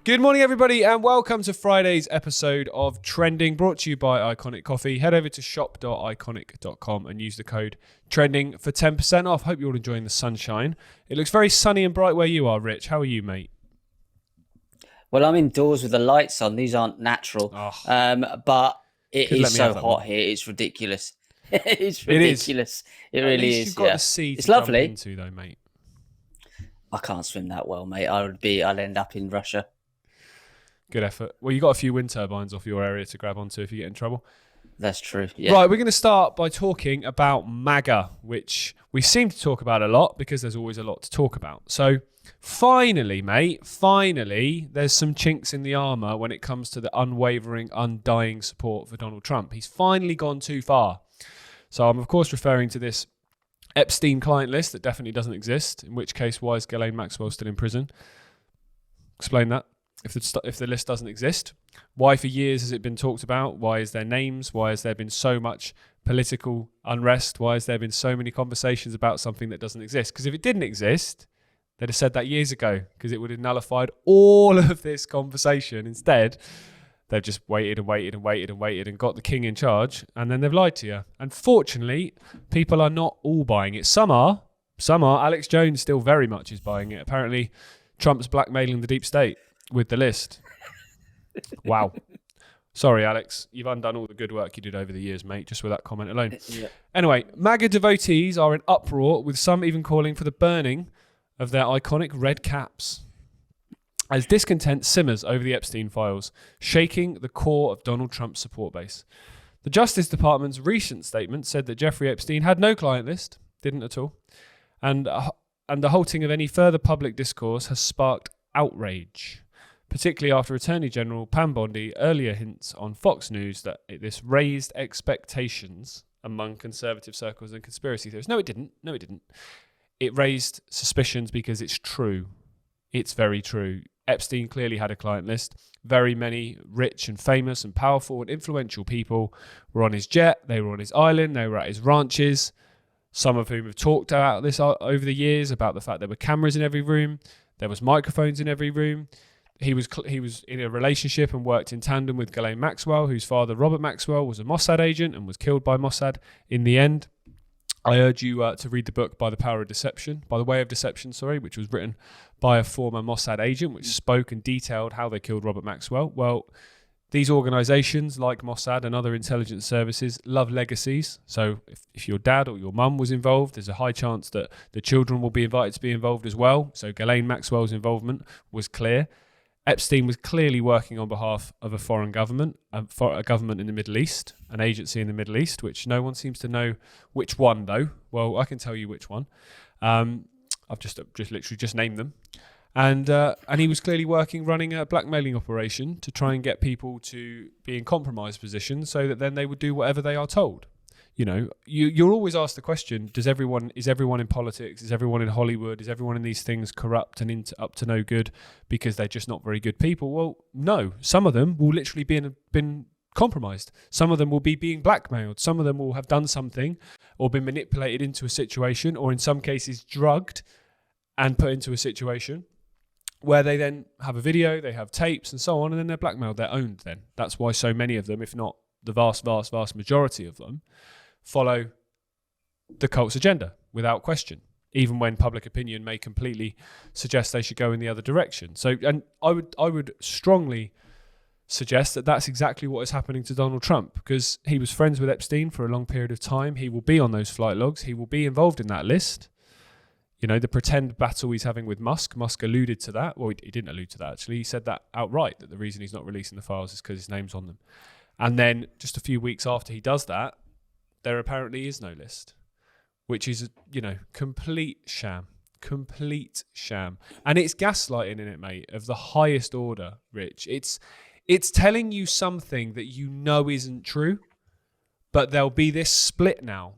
Good morning, everybody, and welcome to Friday's episode of Trending, brought to you by Iconic Coffee. Head over to shop.iconic.com and use the code TRENDING for 10% off. Hope you're all enjoying the sunshine. It looks very sunny and bright where you are, Rich. How are you, mate? Well, I'm indoors with the lights on. These aren't natural. But it is so hot here. It's ridiculous. It's ridiculous. It really is. You've got the sea It's to lovely. jump into, though, mate. I can't swim that well, mate. I'll end up in Russia. Good effort. Well, you got a few wind turbines off your area to grab onto if you get in trouble. That's true. Yeah. Right, we're going to start by talking about MAGA, which we seem to talk about a lot because there's always a lot to talk about. So finally, mate, there's some chinks in the armour when it comes to the unwavering, undying support for Donald Trump. He's finally gone too far. So I'm, of course, referring to this Epstein client list that definitely doesn't exist, in which case, why is Ghislaine Maxwell still in prison? Explain that. If the list doesn't exist, why for years has it been talked about? Why is there names? Why has there been so much political unrest? Why has there been so many conversations about something that doesn't exist? Because if it didn't exist, they'd have said that years ago, because it would have nullified all of this conversation. Instead, they've just waited and got the king in charge, and then they've lied to you. And fortunately, people are not all buying it. Some are. Alex Jones still very much is buying it. Apparently, Trump's blackmailing the deep state with the list. Wow. Sorry, Alex. You've undone all the good work you did over the years, mate, just with that comment alone. Yeah. Anyway, MAGA devotees are in uproar, with some even calling for the burning of their iconic red caps, as discontent simmers over the Epstein files, shaking the core of Donald Trump's support base. The Justice Department's recent statement said that Jeffrey Epstein had no client list, didn't at all, and the halting of any further public discourse has sparked outrage, particularly after Attorney General Pam Bondi earlier hints on Fox News that this raised expectations among conservative circles and conspiracy theorists. No, it didn't. It raised suspicions because it's true. It's very true. Epstein clearly had a client list. Very many rich and famous and powerful and influential people were on his jet. They were on his island. They were at his ranches. Some of whom have talked about this over the years, about the fact there were cameras in every room. There was microphones in every room. He was in a relationship and worked in tandem with Ghislaine Maxwell, whose father, Robert Maxwell, was a Mossad agent and was killed by Mossad in the end. I urge you to read the book By the Way of Deception, which was written by a former Mossad agent, which spoke and detailed how they killed Robert Maxwell. Well, these organisations, like Mossad and other intelligence services, love legacies. So if your dad or your mum was involved, there's a high chance that the children will be invited to be involved as well. So Ghislaine Maxwell's involvement was clear. Epstein was clearly working on behalf of a foreign government, a government in the Middle East, an agency in the Middle East, which no one seems to know which one, though. Well, I can tell you which one. I've just literally named them. And he was clearly running a blackmailing operation to try and get people to be in compromised positions so that then they would do whatever they are told. You know, you're always asked the question, is everyone in politics, is everyone in Hollywood, is everyone in these things corrupt and up to no good because they're just not very good people? Well, no. Some of them will literally been compromised. Some of them will be being blackmailed. Some of them will have done something or been manipulated into a situation, or in some cases drugged and put into a situation where they then have a video, they have tapes and so on, and then they're blackmailed. They're owned then. That's why so many of them, if not the vast, vast, vast majority of them, follow the cult's agenda without question, even when public opinion may completely suggest they should go in the other direction. So, and I would strongly suggest that that's exactly what is happening to Donald Trump, because he was friends with Epstein for a long period of time. He will be on those flight logs. He will be involved in that list. You know, the pretend battle he's having with Musk alluded to that. Well, he didn't allude to that, actually. He said that outright, that the reason he's not releasing the files is because his name's on them. And then just a few weeks after he does that, there apparently is no list, which is, complete sham. And it's gaslighting in it, mate, of the highest order, Rich. It's telling you something that you know isn't true, but there'll be this split now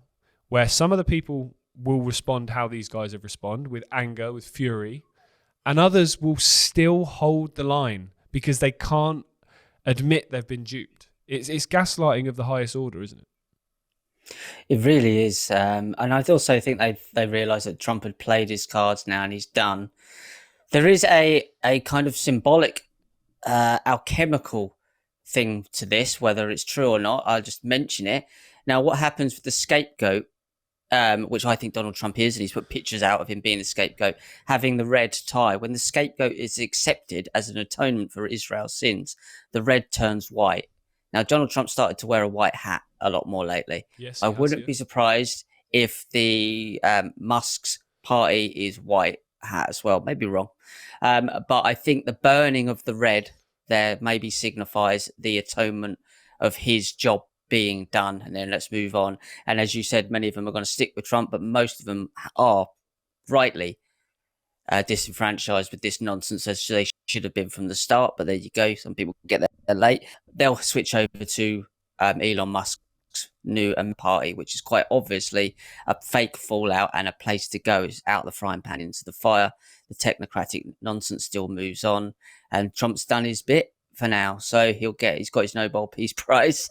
where some of the people will respond how these guys have responded, with anger, with fury, and others will still hold the line because they can't admit they've been duped. It's gaslighting of the highest order, isn't it? It really is. And I also think they realised that Trump had played his cards now and he's done. There is a kind of symbolic alchemical thing to this, whether it's true or not. I'll just mention it. Now, what happens with the scapegoat, which I think Donald Trump is, and he's put pictures out of him being the scapegoat, having the red tie. When the scapegoat is accepted as an atonement for Israel's sins, the red turns white. Now, Donald Trump started to wear a white hat a lot more lately. Yes, I wouldn't be surprised if the Musk's party is white hat as well. Maybe wrong. But I think the burning of the red there maybe signifies the atonement of his job being done, and then let's move on. And as you said, many of them are going to stick with Trump, but most of them are rightly disenfranchised with this nonsense, as they should have been from the start. But there you go. Some people get there late. They'll switch over to Elon Musk's new party, which is quite obviously a fake fallout and a place to go. Is out the frying pan into the fire. The technocratic nonsense still moves on, and Trump's done his bit for now, so he's got his Nobel Peace Prize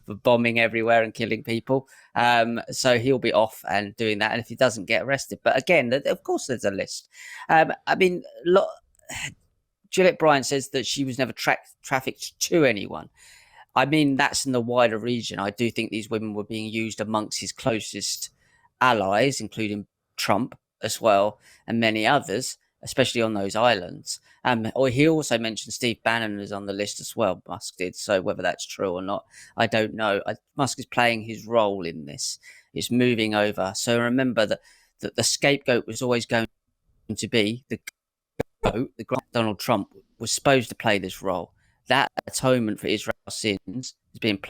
for bombing everywhere and killing people. So he'll be off and doing that, and if he doesn't get arrested. But again, of course, there's a list. I mean, Gillette Bryant says that she was never trafficked to anyone. I mean, that's in the wider region. I do think these women were being used amongst his closest allies, including Trump as well, and many others, especially on those islands. Or he also mentioned Steve Bannon is on the list as well, Musk did. So whether that's true or not, I don't know. Musk is playing his role in this. It's moving over. So remember that the scapegoat was always going to be the goat. Donald Trump was supposed to play this role. That atonement for Israel's sins is being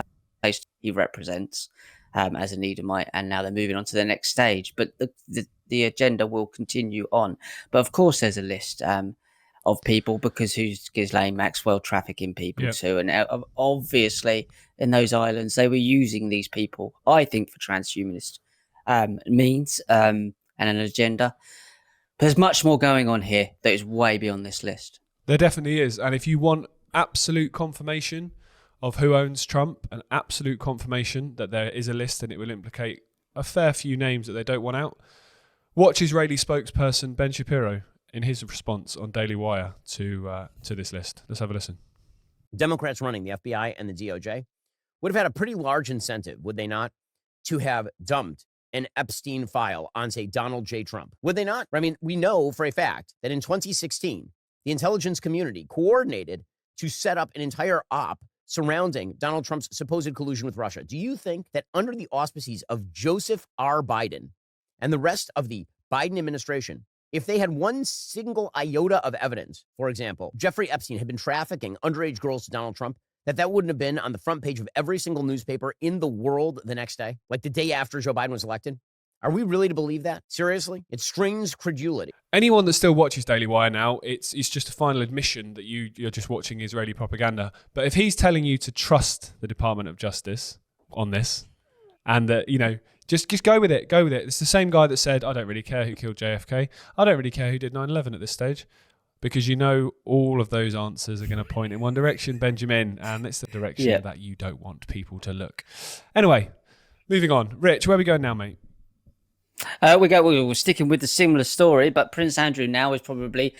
placed. He represents as an Edomite, and now they're moving on to the next stage. But the agenda will continue on. But of course, there's a list of people, because who's Ghislaine Maxwell trafficking people to? And obviously, in those islands, they were using these people, I think, for transhumanist means and an agenda. There's much more going on here that is way beyond this list. There definitely is. And if you want absolute confirmation of who owns Trump, and absolute confirmation that there is a list and it will implicate a fair few names that they don't want out, watch Israeli spokesperson Ben Shapiro in his response on Daily Wire to this list. Let's have a listen. Democrats running the FBI and the DOJ would have had a pretty large incentive, would they not, to have dumped an Epstein file on, say, Donald J. Trump? Would they not? I mean, we know for a fact that in 2016, the intelligence community coordinated to set up an entire op surrounding Donald Trump's supposed collusion with Russia. Do you think that under the auspices of Joseph R. Biden and the rest of the Biden administration, if they had one single iota of evidence, for example, Jeffrey Epstein had been trafficking underage girls to Donald Trump, that wouldn't have been on the front page of every single newspaper in the world the next day, like the day after Joe Biden was elected? Are we really to believe that? Seriously? It strains credulity. Anyone that still watches Daily Wire now, it's just a final admission that you're just watching Israeli propaganda. But if he's telling you to trust the Department of Justice on this, and that, just go with it. Go with it. It's the same guy that said, I don't really care who killed JFK. I don't really care who did 9/11 at this stage. Because all of those answers are going to point in one direction, Benjamin. And it's the direction that you don't want people to look. Anyway, moving on. Rich, where are we going now, mate? We're sticking with the similar story, but Prince Andrew now is probably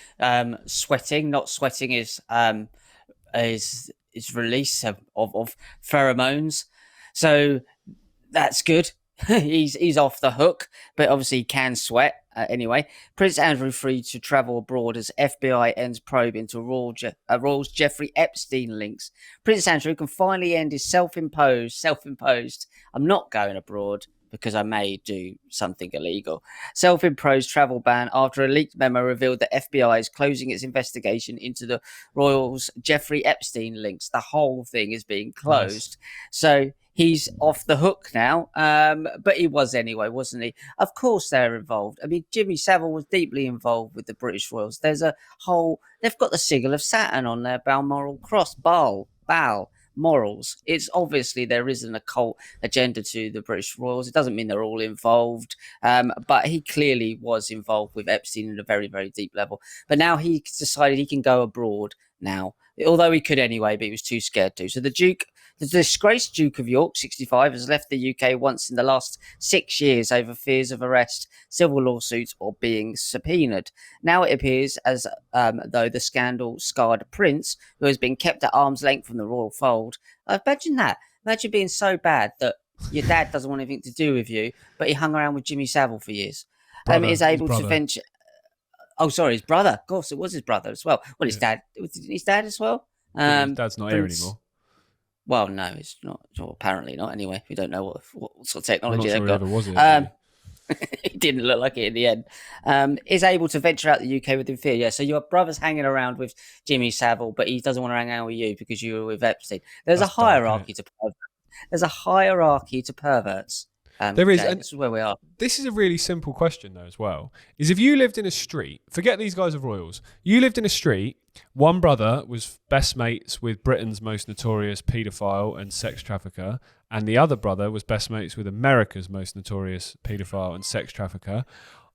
sweating. Not sweating is release of pheromones. So that's good. he's off the hook, but obviously he can sweat anyway. Prince Andrew free to travel abroad as FBI ends probe into Royal's Jeffrey Epstein links. Prince Andrew can finally end his self-imposed, I'm not going abroad because I may do something illegal, self-imposed travel ban after a leaked memo revealed that FBI is closing its investigation into the Royals' Jeffrey Epstein links. The whole thing is being closed. Nice. So he's off the hook now, but he was anyway, wasn't he? Of course they're involved. I mean, Jimmy Savile was deeply involved with the British Royals. There's they've got the sigil of Saturn on their Balmoral cross, Baal, morals. It's obviously there is an occult agenda to the British Royals. It doesn't mean they're all involved, but he clearly was involved with Epstein at a very, very deep level. But now he's decided he can go abroad now, although he could anyway, but he was too scared to. So the The disgraced Duke of York, 65, has left the UK once in the last 6 years over fears of arrest, civil lawsuits, or being subpoenaed. Now it appears as though the scandal scarred Prince, who has been kept at arm's length from the royal fold. Imagine that. Imagine being so bad that your dad doesn't want anything to do with you, but he hung around with Jimmy Savile for years. Is able to venture. Oh, sorry, his brother. Of course, it was his brother as well. Well, his dad. His dad as well. His dad's not here anymore. Well, no, it's not. Well, apparently not. Anyway, we don't know what sort of technology they've got. Was it, it didn't look like it in the end. Is able to venture out the UK within fear. Yeah, so your brother's hanging around with Jimmy Savile, but he doesn't want to hang out with you because you were with Epstein. There's a hierarchy to perverts. There's a hierarchy to perverts. There is, and this is where we are. This is a really simple question, though, as well. Is if you lived in a street, forget these guys are royals. You lived in a street. One brother was best mates with Britain's most notorious paedophile and sex trafficker, and the other brother was best mates with America's most notorious paedophile and sex trafficker.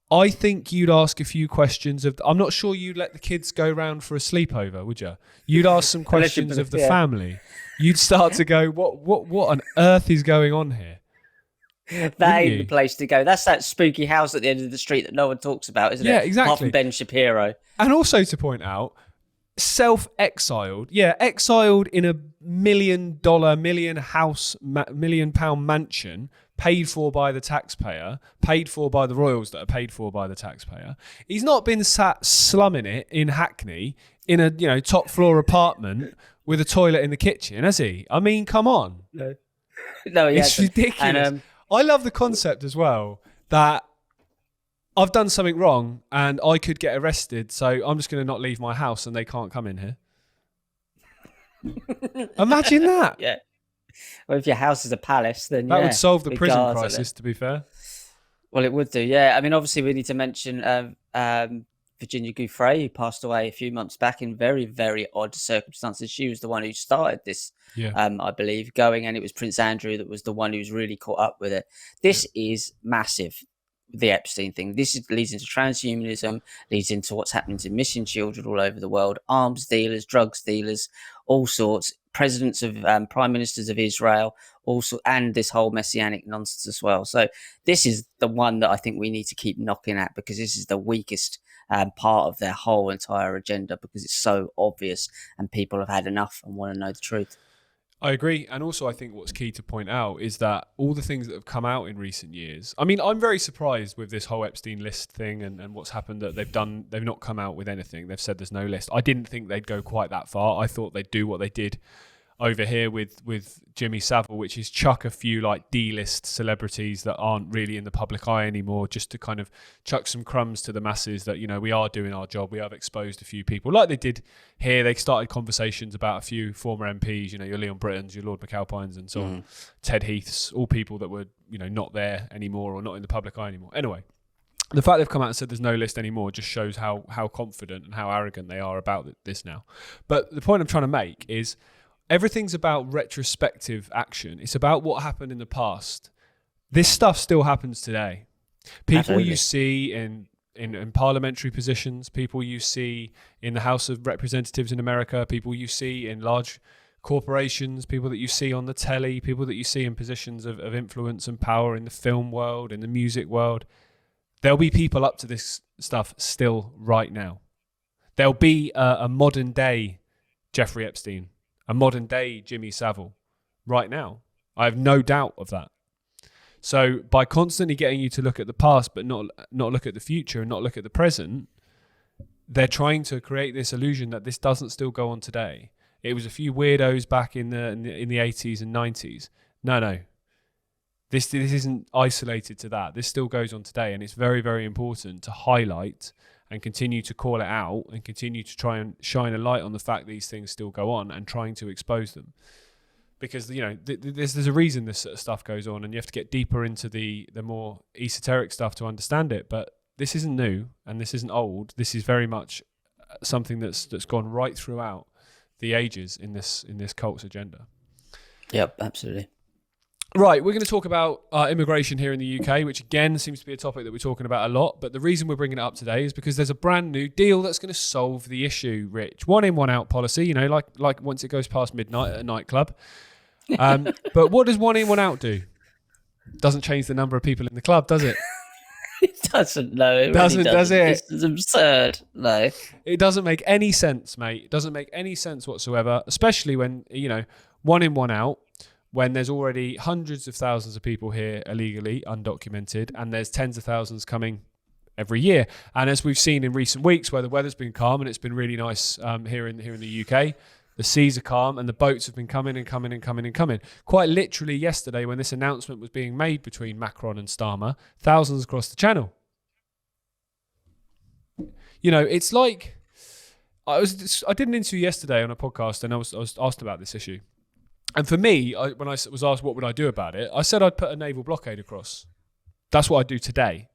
I think you'd ask a few questions of. I'm not sure you'd let the kids go round for a sleepover, would you? You'd ask some questions of the family. You'd start to go, what on earth is going on here? That ain't the place to go. That's that spooky house at the end of the street that no one talks about, isn't it? Yeah, exactly. Apart from Ben Shapiro. And also to point out, self-exiled. Yeah, exiled in $1 million, £1 million mansion, paid for by the taxpayer, paid for by the royals that are paid for by the taxpayer. He's not been sat slumming it in Hackney in a top floor apartment with a toilet in the kitchen, has he? I mean, come on. No, it's ridiculous. And, I love the concept as well that I've done something wrong and I could get arrested, so I'm just going to not leave my house and they can't come in here. Imagine that. Yeah. Well, if your house is a palace, then that would solve the prison crisis, to be fair. Well, it would do, yeah. I mean, obviously, we need to mention Virginia Giuffre, who passed away a few months back in very, very odd circumstances. She was the one who started this, I believe, going, and it was Prince Andrew that was the one who was really caught up with it. This is massive, the Epstein thing. This leads into transhumanism, leads into what's happening to missing children all over the world, arms dealers, drugs dealers, all sorts, presidents of prime ministers of Israel, also, and this whole messianic nonsense as well. So this is the one that I think we need to keep knocking at, because this is the weakest part of their whole entire agenda, because it's so obvious and people have had enough and want to know the truth. I agree. And also I think what's key to point out is that all the things that have come out in recent years, I mean, I'm very surprised with this whole Epstein list thing and what's happened, that they've not come out with anything. They've said there's no list. I didn't think they'd go quite that far. I thought they'd do what they did over here with Jimmy Savile, which is chuck a few like D-list celebrities that aren't really in the public eye anymore, just to kind of chuck some crumbs to the masses that, we are doing our job. We have exposed a few people like they did here. They started conversations about a few former MPs, your Leon Brittons, your Lord McAlpines and so on, Ted Heaths, all people that were, not there anymore or not in the public eye anymore. Anyway, the fact they've come out and said there's no list anymore just shows how confident and how arrogant they are about this now. But the point I'm trying to make is, everything's about retrospective action. It's about what happened in the past. This stuff still happens today. People Absolutely. You see in parliamentary positions, people you see in the House of Representatives in America, people you see in large corporations, people that you see on the telly, people that you see in positions of influence and power in the film world, in the music world. There'll be people up to this stuff still right now. There'll be a modern day Jeffrey Epstein, a modern day Jimmy Savile right now. I have no doubt of that. So by constantly getting you to look at the past but not look at the future and not look at the present, they're trying to create this illusion that this doesn't still go on today. It was a few weirdos back in the 80s and 90s. No. This isn't isolated to that. This still goes on today, and it's very, very important to highlight and continue to call it out and continue to try and shine a light on the fact these things still go on and trying to expose them. Because, there's a reason this sort of stuff goes on, and you have to get deeper into the more esoteric stuff to understand it. But this isn't new and this isn't old. This is very much something that's gone right throughout the ages in this cult's agenda. Yep, absolutely. Right, we're going to talk about immigration here in the UK, which again seems to be a topic that we're talking about a lot. But the reason we're bringing it up today is because there's a brand new deal that's going to solve the issue, Rich. 1 in, 1 out policy, like once it goes past midnight at a nightclub. But what does one in, one out do? Doesn't change the number of people in the club, does it? It doesn't, no. It Doesn't, really does doesn't. it? It's absurd, no. It doesn't make any sense, mate. It doesn't make any sense whatsoever, especially when, one in, one out, when there's already hundreds of thousands of people here illegally, undocumented, and there's tens of thousands coming every year. And as we've seen in recent weeks, where the weather's been calm and it's been really nice here in the UK, the seas are calm and the boats have been coming and coming and coming and coming. Quite literally yesterday, when this announcement was being made between Macron and Starmer, thousands across the channel. It's like I did an interview yesterday on a podcast, and I was asked about this issue. And for me, when I was asked what would I do about it, I said I'd put a naval blockade across. That's what I'd do today,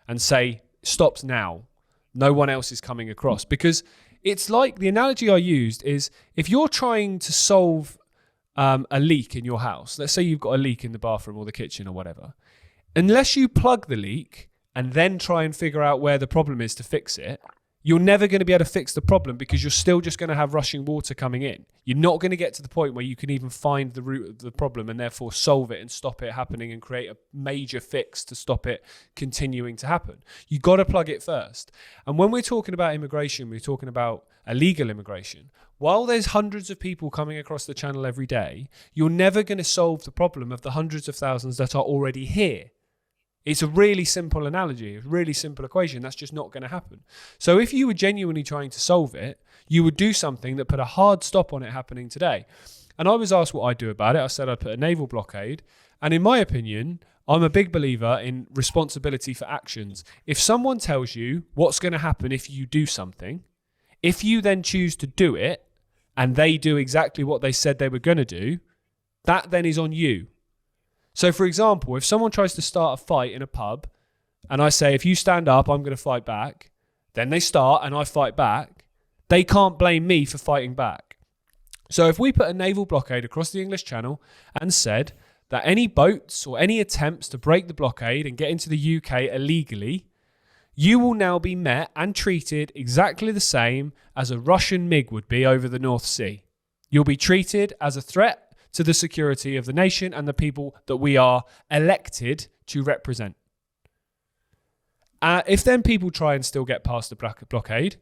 and say stops now. No one else is coming across, because it's like the analogy I used is if you're trying to solve a leak in your house. Let's say you've got a leak in the bathroom or the kitchen or whatever. Unless you plug the leak and then try and figure out where the problem is to fix it, you're never going to be able to fix the problem, because you're still just going to have rushing water coming in. You're not going to get to the point where you can even find the root of the problem and therefore solve it and stop it happening and create a major fix to stop it continuing to happen. You got to plug it first. And when we're talking about immigration, we're talking about illegal immigration. While there's hundreds of people coming across the channel every day, you're never going to solve the problem of the hundreds of thousands that are already here. It's a really simple analogy, a really simple equation. That's just not going to happen. So if you were genuinely trying to solve it, you would do something that put a hard stop on it happening today. And I was asked what I'd do about it. I said I'd put a naval blockade. And in my opinion, I'm a big believer in responsibility for actions. If someone tells you what's going to happen if you do something, if you then choose to do it, and they do exactly what they said they were going to do, that then is on you. So, for example, if someone tries to start a fight in a pub and I say, if you stand up, I'm going to fight back, then they start and I fight back, they can't blame me for fighting back. So if we put a naval blockade across the English Channel and said that any boats or any attempts to break the blockade and get into the UK illegally, you will now be met and treated exactly the same as a Russian MiG would be over the North Sea. You'll be treated as a threat to the security of the nation and the people that we are elected to represent. If then people try and still get past the blockade,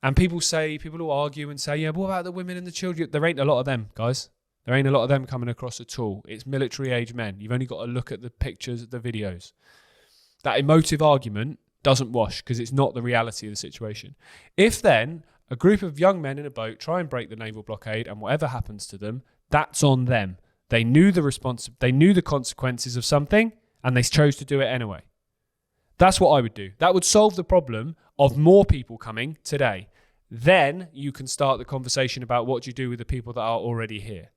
and people will argue and say, yeah, but what about the women and the children? There ain't a lot of them, guys. There ain't a lot of them coming across at all. It's military-age men. You've only got to look at the pictures, the videos. That emotive argument doesn't wash, because it's not the reality of the situation. If then a group of young men in a boat try and break the naval blockade, and whatever happens to them, that's on them. They knew the consequences of something, and they chose to do it anyway. That's what I would do. That would solve the problem of more people coming today. Then you can start the conversation about what you do with the people that are already here.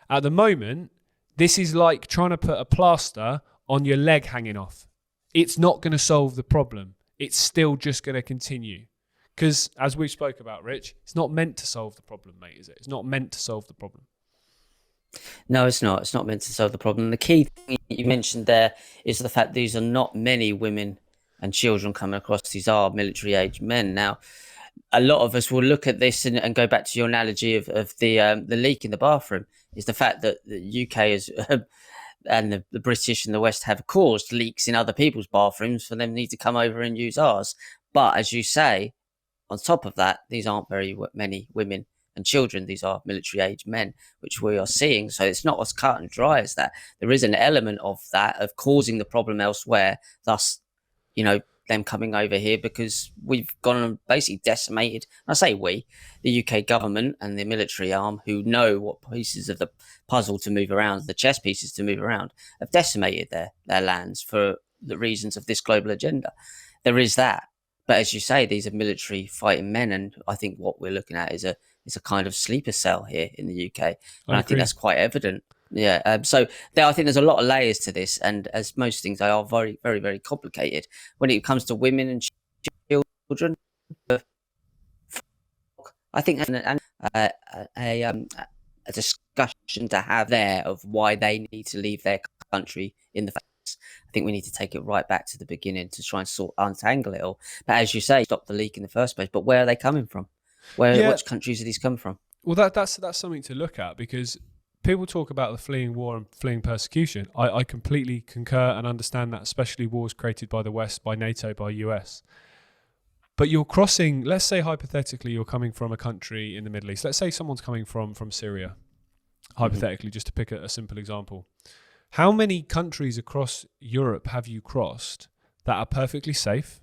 At the moment, this is like trying to put a plaster on your leg hanging off. It's not going to solve the problem. It's still just going to continue. Because, as we spoke about, Rich, it's not meant to solve the problem, mate, is it? It's not meant to solve the problem. No, it's not. It's not meant to solve the problem. The key thing you mentioned there is the fact these are not many women and children coming across. These are military-age men. Now, a lot of us will look at this and go back to your analogy of the leak in the bathroom, is the fact that the UK is and the British and the West have caused leaks in other people's bathrooms for them to need to come over and use ours. But as you say, on top of that, these aren't very many women and children. These are military-age men, which we are seeing. So it's not as cut and dry as that. There is an element of that, of causing the problem elsewhere, thus, them coming over here, because we've gone and basically decimated, and I say we, the UK government and the military arm, who know what pieces of the puzzle to move around, the chess pieces to move around, have decimated their lands for the reasons of this global agenda. There is that. But as you say, these are military fighting men, and I think what we're looking at is a kind of sleeper cell here in the UK, and I think that's quite evident. Yeah. So I think there's a lot of layers to this, and as most things, they are very, very, very complicated. When it comes to women and children, I think a discussion to have there of why they need to leave their country in the face. I think we need to take it right back to the beginning to try and untangle it all. But as you say, stop the leak in the first place. But where are they coming from? Which countries are these coming from? Well, that's something to look at, because people talk about the fleeing war and fleeing persecution. I completely concur and understand that, especially wars created by the West, by NATO, by US. But you're crossing, let's say hypothetically you're coming from a country in the Middle East. Let's say someone's coming from Syria, hypothetically, just to pick a simple example. How many countries across Europe have you crossed that are perfectly safe,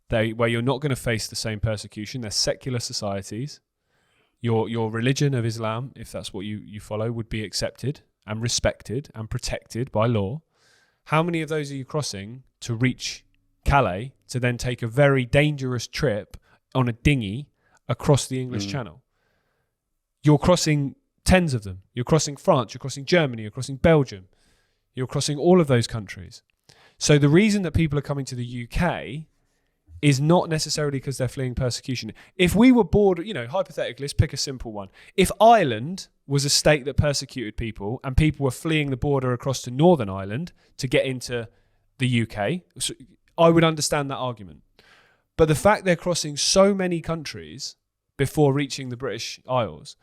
where you're not going to face the same persecution? They're secular societies. Your religion of Islam, if that's what you follow, would be accepted and respected and protected by law. How many of those are you crossing to reach Calais to then take a very dangerous trip on a dinghy across the English Channel? You're crossing tens of them. You're crossing France, you're crossing Germany, you're crossing Belgium. You're crossing all of those countries. So the reason that people are coming to the UK is not necessarily because they're fleeing persecution. If we were bored, hypothetically, let's pick a simple one. If Ireland was a state that persecuted people and people were fleeing the border across to Northern Ireland to get into the UK, I would understand that argument. But the fact they're crossing so many countries before reaching the British Isles,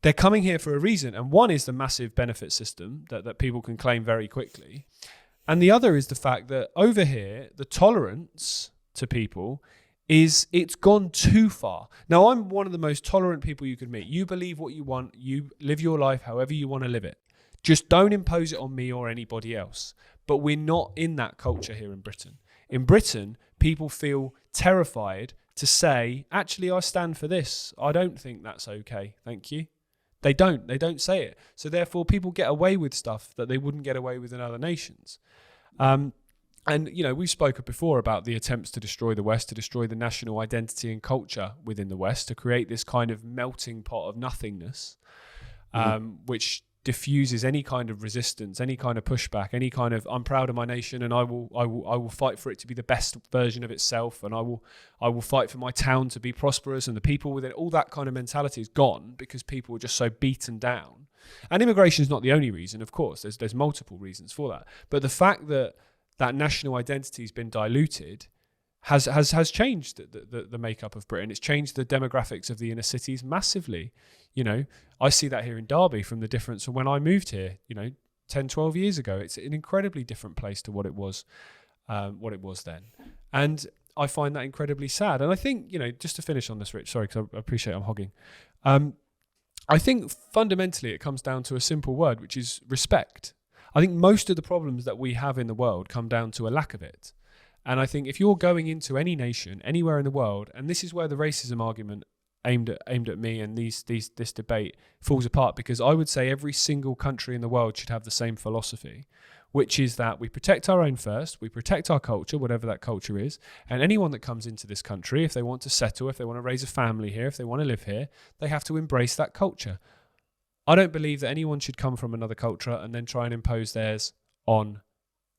they're coming here for a reason. And one is the massive benefit system that people can claim very quickly. And the other is the fact that over here, the tolerance to people it's gone too far. Now, I'm one of the most tolerant people you could meet. You believe what you want. You live your life however you want to live it. Just don't impose it on me or anybody else. But we're not in that culture here in Britain. In Britain, people feel terrified to say, actually, I stand for this. I don't think that's okay. Thank you. They don't say it. So therefore, people get away with stuff that they wouldn't get away with in other nations. And, we've spoken before about the attempts to destroy the West, to destroy the national identity and culture within the West, to create this kind of melting pot of nothingness, which diffuses any kind of resistance, any kind of pushback, any kind of I'm proud of my nation and I will fight for it to be the best version of itself, and I will fight for my town to be prosperous, and the people within. All that kind of mentality is gone because people are just so beaten down. And immigration is not the only reason, of course. There's multiple reasons for that. But the fact that national identity has been diluted has changed the makeup of Britain. It's changed the demographics of the inner cities massively. I see that here in Derby from the difference from when I moved here, 10, 12 years ago. It's an incredibly different place to what it was then. And I find that incredibly sad. And I think, just to finish on this, Rich, sorry, because I appreciate I'm hogging. I think fundamentally it comes down to a simple word, which is respect. I think most of the problems that we have in the world come down to a lack of it. And I think if you're going into any nation, anywhere in the world, and this is where the racism argument aimed at me and this debate falls apart, because I would say every single country in the world should have the same philosophy, which is that we protect our own first, we protect our culture, whatever that culture is, and anyone that comes into this country, if they want to settle, if they want to raise a family here, if they want to live here, they have to embrace that culture. I don't believe that anyone should come from another culture and then try and impose theirs on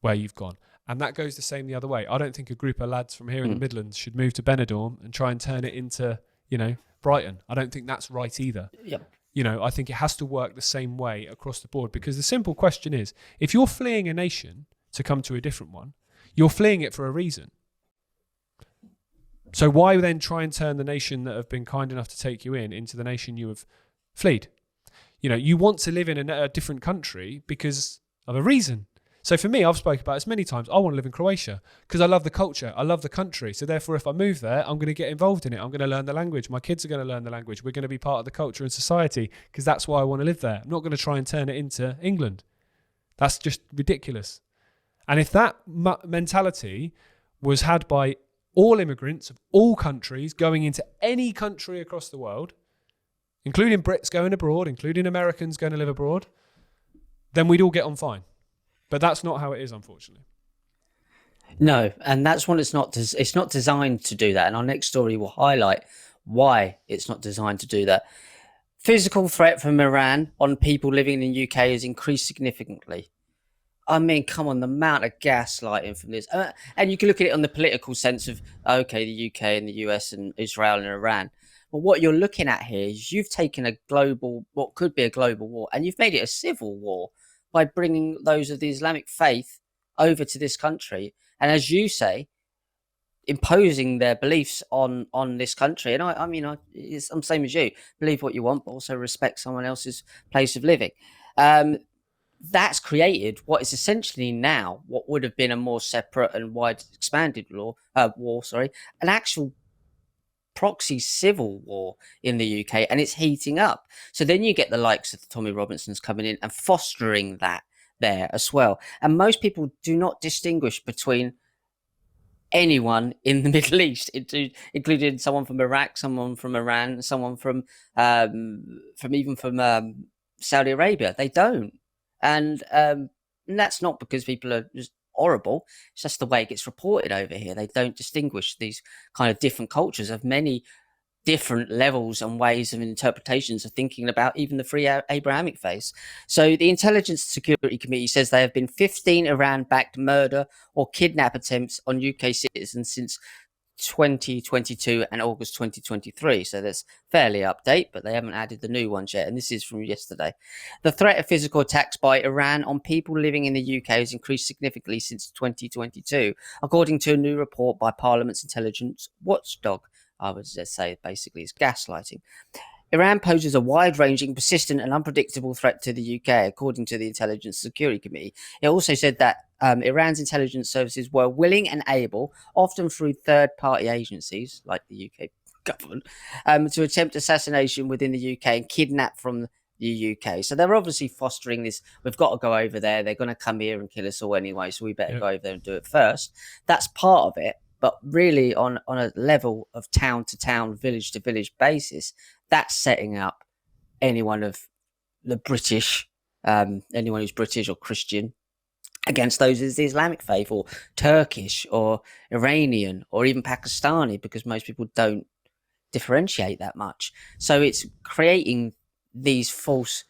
where you've gone. And that goes the same the other way. I don't think a group of lads from here in the Midlands should move to Benidorm and try and turn it into, Brighton. I don't think that's right either. Yep. I think it has to work the same way across the board, because the simple question is, if you're fleeing a nation to come to a different one, you're fleeing it for a reason. So why then try and turn the nation that have been kind enough to take you in into the nation you have fled? You want to live in a different country because of a reason. So for me, I've spoken about this many times. I want to live in Croatia because I love the culture. I love the country. So therefore, if I move there, I'm going to get involved in it. I'm going to learn the language. My kids are going to learn the language. We're going to be part of the culture and society because that's why I want to live there. I'm not going to try and turn it into England. That's just ridiculous. And if that mentality was had by all immigrants of all countries going into any country across the world, including Brits going abroad, including Americans going to live abroad, then we'd all get on fine. But that's not how it is, unfortunately. No, and that's when it's not designed to do that. And our next story will highlight why it's not designed to do that. Physical threat from Iran on people living in the UK has increased significantly. I mean, come on, the amount of gaslighting from this. And you can look at it on the political sense of, okay, the UK and the US and Israel and Iran. But what you're looking at here is you've taken what could be a global war, and you've made it a civil war by bringing those of the Islamic faith over to this country. And as you say, imposing their beliefs on this country. And I'm the same as you. Believe what you want, but also respect someone else's place of living. That's created what is essentially now what would have been a more separate and wide expanded war, an actual proxy civil war in the UK, and it's heating up. So then you get the likes of the Tommy Robinsons coming in and fostering that there as well. And most people do not distinguish between anyone in the Middle East, including someone from Iraq, someone from Iran, someone from Saudi Arabia. They don't, and that's not because people are just horrible. It's just the way it gets reported over here. They don't distinguish these kind of different cultures of many different levels and ways of interpretations of thinking about even the free Abrahamic faith. So the Intelligence Security Committee says there have been 15 Iran-backed murder or kidnap attempts on UK citizens since 2022 and August 2023. So that's fairly up date, but they haven't added the new ones yet. And this is from yesterday. The threat of physical attacks by Iran on people living in the UK has increased significantly since 2022, according to a new report by Parliament's intelligence watchdog. I would say basically it's gaslighting. Iran poses a wide-ranging, persistent and unpredictable threat to the UK, according to the Intelligence Security Committee. It also said that Iran's intelligence services were willing and able, often through third-party agencies like the UK government, to attempt assassination within the UK and kidnap from the UK. So they're obviously fostering this. We've got to go over there. They're going to come here and kill us all anyway, so we better go over there and do it first. That's part of it. But really, on a level of town to town, village to village basis, that's setting up anyone of the British, anyone who's British or Christian, against those of the Islamic faith, or Turkish, or Iranian, or even Pakistani, because most people don't differentiate that much. So it's creating these false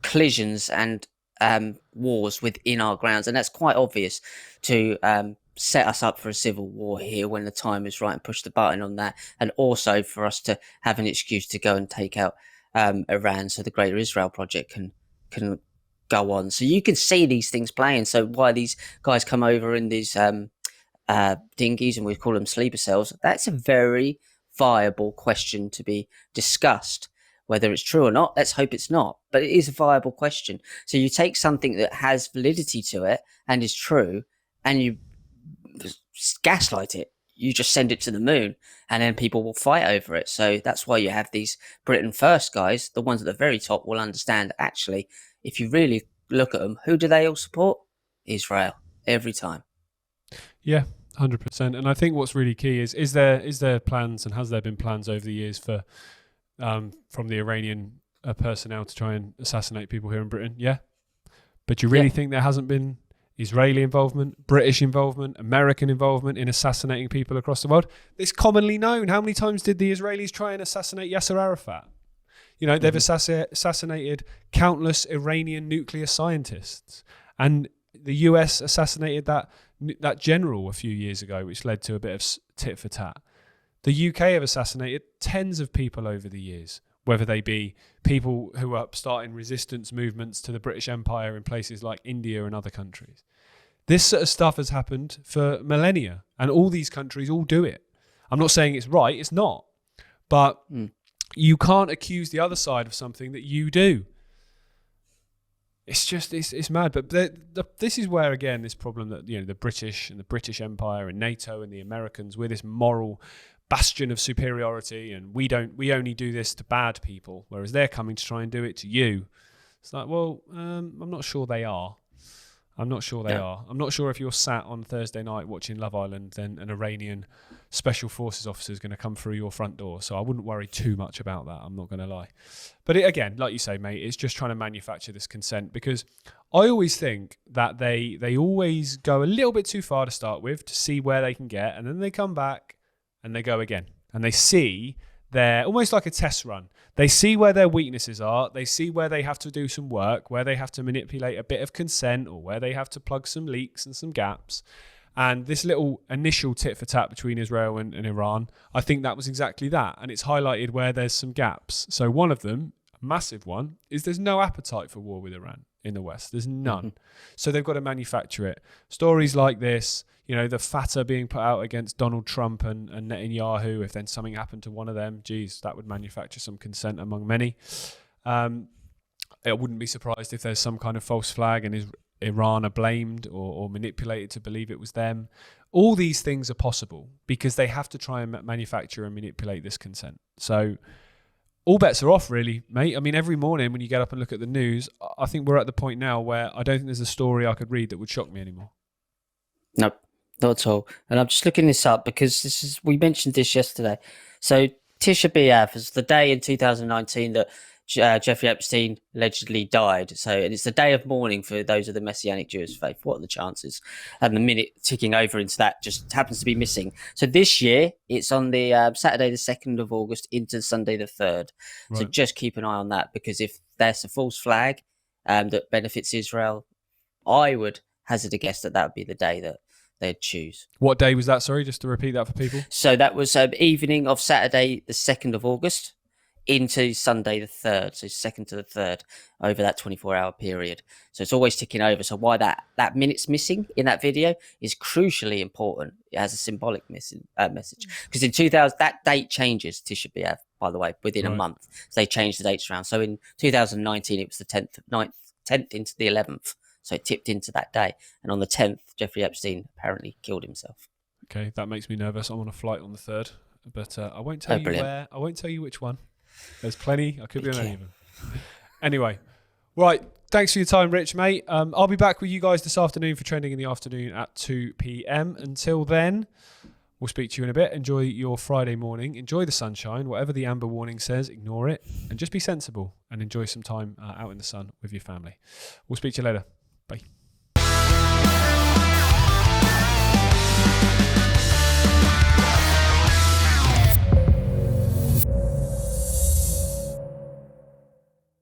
collisions and wars within our grounds, and that's quite obvious to set us up for a civil war here when the time is right, and push the button on that, and also for us to have an excuse to go and take out Iran, so the Greater Israel Project can go on. So you can see these things playing. So why these guys come over in these dinghies, and we call them sleeper cells, that's a very viable question to be discussed. Whether it's true or not, let's hope it's not, but it is a viable question. So you take something that has validity to it and is true, and you gaslight it. You just send it to the moon, and then people will fight over it. So that's why you have these Britain First guys. The ones at the very top will understand, actually, if you really look at them, who do they all support? Israel, every time. Yeah, 100%. And I think what's really key is there plans, and has there been plans over the years for from the Iranian personnel to try and assassinate people here in Britain? Yeah. But you really think there hasn't been Israeli involvement, British involvement, American involvement in assassinating people across the world? It's commonly known. How many times did the Israelis try and assassinate Yasser Arafat? You know, they've assassinated countless Iranian nuclear scientists. And the US assassinated that general a few years ago, which led to a bit of tit for tat. The UK have assassinated tens of people over the years, whether they be people who are starting resistance movements to the British Empire in places like India and other countries. This sort of stuff has happened for millennia, and all these countries all do it. I'm not saying it's right, it's not. But you can't accuse the other side of something that you do. It's just, it's mad. But this is where, again, this problem that, you know, the British and the British Empire and NATO and the Americans, we're this moral bastion of superiority, and we only do this to bad people, whereas they're coming to try and do it to you. It's like, well, I'm not sure they are. I'm not sure they are. I'm not sure if you're sat on Thursday night watching Love Island, then an Iranian special forces officer is going to come through your front door. So I wouldn't worry too much about that. I'm not going to lie. But again, like you say, mate, it's just trying to manufacture this consent, because I always think that they always go a little bit too far to start with to see where they can get, and then they come back and they go again, and they see they're almost like a test run. They see where their weaknesses are. They see where they have to do some work, where they have to manipulate a bit of consent, or where they have to plug some leaks and some gaps. And this little initial tit for tat between Israel and Iran, I think that was exactly that. And it's highlighted where there's some gaps. So one of them, a massive one, is there's no appetite for war with Iran. in the West. There's none. So they've got to manufacture it. Stories like this, the Fatah being put out against Donald Trump and Netanyahu, if then something happened to one of them, geez, that would manufacture some consent among many. I wouldn't be surprised if there's some kind of false flag and Iran are blamed or manipulated to believe it was them. All these things are possible because they have to try and manufacture and manipulate this consent. So all bets are off, really, mate. I mean, every morning when you get up and look at the news, I think we're at the point now where I don't think there's a story I could read that would shock me anymore. Nope, not at all. And I'm just looking this up because we mentioned this yesterday. So Tisha B'Av is the day in 2019 that Jeffrey Epstein allegedly died. So it's the day of mourning for those of the Messianic Jewish faith. What are the chances? And the minute ticking over into that just happens to be missing. So this year, it's on the Saturday the 2nd of August into Sunday the 3rd. Right. So just keep an eye on that, because if there's a false flag that benefits Israel, I would hazard a guess that would be the day that they'd choose. What day was that? Sorry, just to repeat that for people. So that was evening of Saturday the 2nd of August. Into Sunday the 3rd, so 2nd to the 3rd, over that 24-hour period. So it's always ticking over. So why that minute's missing in that video is crucially important. It has a symbolic message. Because in 2000, that date changes, Tisha B'Av, by the way, within a month. So they changed the dates around. So in 2019, it was the 10th into the 11th. So it tipped into that day. And on the 10th, Jeffrey Epstein apparently killed himself. Okay, that makes me nervous. I'm on a flight on the 3rd, but I won't tell you where. I won't tell you which one. There's plenty. I could be on any of them. Anyway, right. Thanks for your time, Rich, mate. I'll be back with you guys this afternoon for Trending in the Afternoon at 2 p.m. Until then, we'll speak to you in a bit. Enjoy your Friday morning. Enjoy the sunshine. Whatever the amber warning says, ignore it. And just be sensible and enjoy some time out in the sun with your family. We'll speak to you later. Bye.